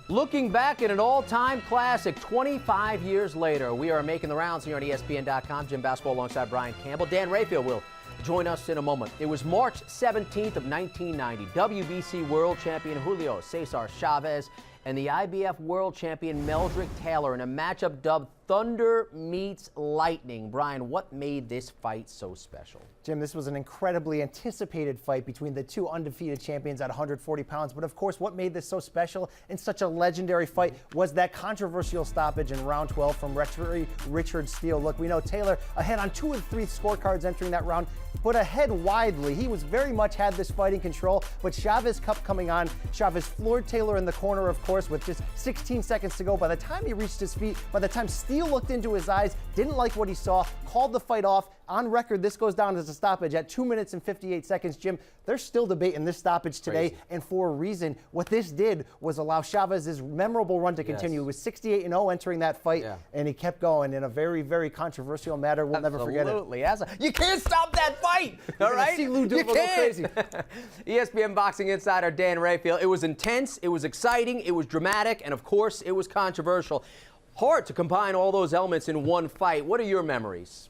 Looking back at an all-time classic 25 years later, we are making the rounds here on ESPN.com. Jim Basquil alongside Brian Campbell. Dan Rafael will join us in a moment. It was March 17th of 1990. WBC world champion Julio Chavez and the IBF world champion Meldrick in a matchup dubbed Thunder Meets Lightning. Brian, what made this fight so special? Jim, this was an incredibly anticipated fight between the two undefeated champions at 140 pounds. But of course, what made this so special and such a legendary fight was that controversial stoppage in round 12 from referee Richard Steele. Look, we know Taylor ahead on 2 of 3 scorecards entering that round, but ahead widely. He was very much had this fight in control, but Chavez kept coming on. Chavez floored Taylor in the corner, of course, with just 16 seconds to go. By the time he reached his feet, by the time Steele looked into his eyes, didn't like what he saw, called the fight off. On record, this goes down as a stoppage at 2 minutes and 58 seconds. Jim, they're still debating this stoppage today, Crazy. and for a reason. What this did was allow Chavez's memorable run to continue. He was 68-0 entering that fight, and he kept going in a very, very controversial matter. We'll never forget it. Absolutely. You can't stop that fight, all right? See Lou do a little crazy. ESPN boxing insider Dan Rafael. It was intense, it was exciting, it was dramatic, and of course, it was controversial. Hard to combine all those elements in one fight. What are your memories?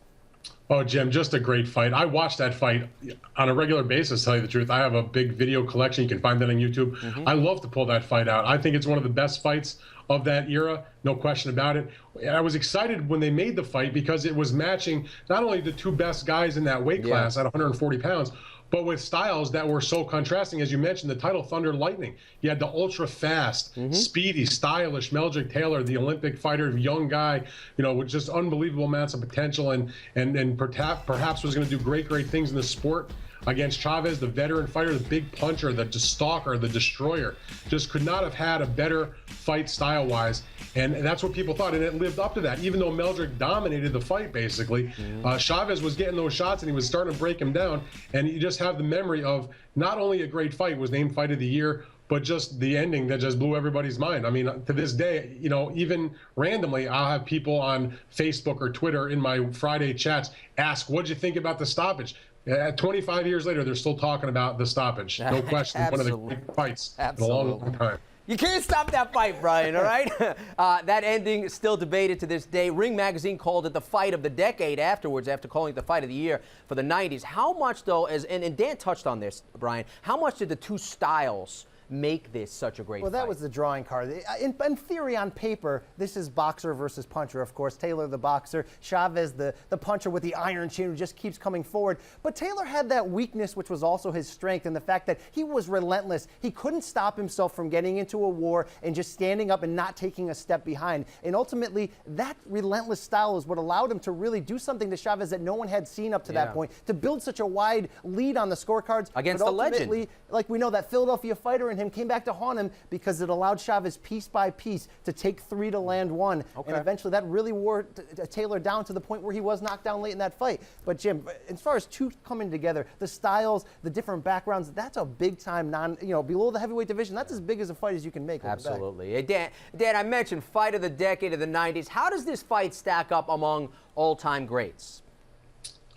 Oh, Jim, just a great fight. I watch that fight on a regular basis, to tell you the truth. I have a big video collection. You can find that on YouTube. I love to pull that fight out. I think it's one of the best fights of that era, no question about it. I was excited when they made the fight because it was matching not only the two best guys in that weight class at 140 pounds, but with styles that were so contrasting. As you mentioned, the title Thunder Lightning. You had the ultra-fast, speedy, stylish Meldrick, the Olympic fighter, young guy, you know, with just unbelievable amounts of potential and perhaps was going to do great things in the sport. Against Chavez, the veteran fighter, the big puncher, the stalker, the destroyer. Just could not have had a better fight style-wise. And that's what people thought, and it lived up to that. Even though Meldrick dominated the fight, basically, Chavez was getting those shots, and he was starting to break him down. And you just have the memory of not only a great fight, was named Fight of the Year, but just the ending that just blew everybody's mind. I mean, to this day, you know, even randomly, I'll have people on Facebook or Twitter in my Friday chats ask, what'd you think about the stoppage? 25 years later, they're still talking about the stoppage. No question. One of the great fights in a long, long time. You can't stop that fight, Brian, all right? That ending is still debated to this day. Ring Magazine called it the fight of the decade afterwards, after calling it the fight of the year for the 90s. How much, though, and Dan touched on this, Brian, how much did the two styles make this such a great fight? Well, that was the drawing card. In theory, on paper, this is boxer versus puncher, of course. Taylor, the boxer. Chavez, the puncher with the iron chin who just keeps coming forward. But Taylor had that weakness, which was also his strength, and the fact that he was relentless. He couldn't stop himself from getting into a war and just standing up and not taking a step behind. And ultimately, that relentless style is what allowed him to really do something to Chavez that no one had seen up to that point, to build such a wide lead on the scorecards. Against the legend. Like we know, that Philadelphia fighter in him came back to haunt him because it allowed Chavez piece by piece to take 3 to land 1. And eventually that really wore Taylor down to the point where he was knocked down late in that fight. But Jim, as far as two coming together, the styles, the different backgrounds, that's a big time below the heavyweight division. That's as big as a fight as you can make. Absolutely. Hey, Dan, I mentioned fight of the decade of the 90s. How does this fight stack up among all-time greats?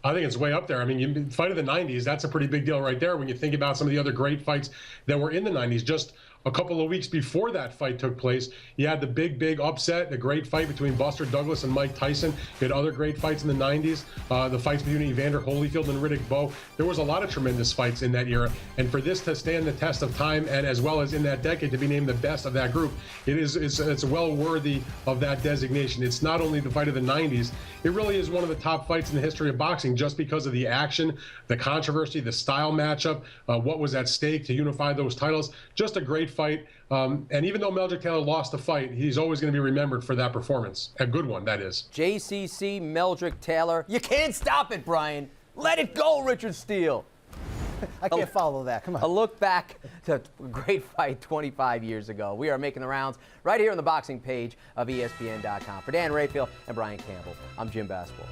I think it's way up there. I mean, fight of the 90s, that's a pretty big deal right there when you think about some of the other great fights that were in the 90s. Just a couple of weeks before that fight took place, you had the big upset, the great fight between Buster Douglas and Mike Tyson. You had other great fights in the 90s, the fights between Evander Holyfield and Riddick Bowe. There was a lot of tremendous fights in that era. And for this to stand the test of time, and as well as in that decade to be named the best of that group, it's well worthy of that designation. It's not only the fight of the 90s, it really is one of the top fights in the history of boxing just because of the action, the controversy, the style matchup, what was at stake to unify those titles. Just a great fight. And even though Meldrick lost the fight, he's always going to be remembered for that performance. A good one, that is. JCC, Meldrick, Taylor. You can't stop it, Brian. Let it go, Richard Steele. I can't follow that. Come on. A look back to a great fight 25 years ago. We are making the rounds right here on the boxing page of ESPN.com. For Dan Rafael and Brian Campbell, I'm Jim Basquil.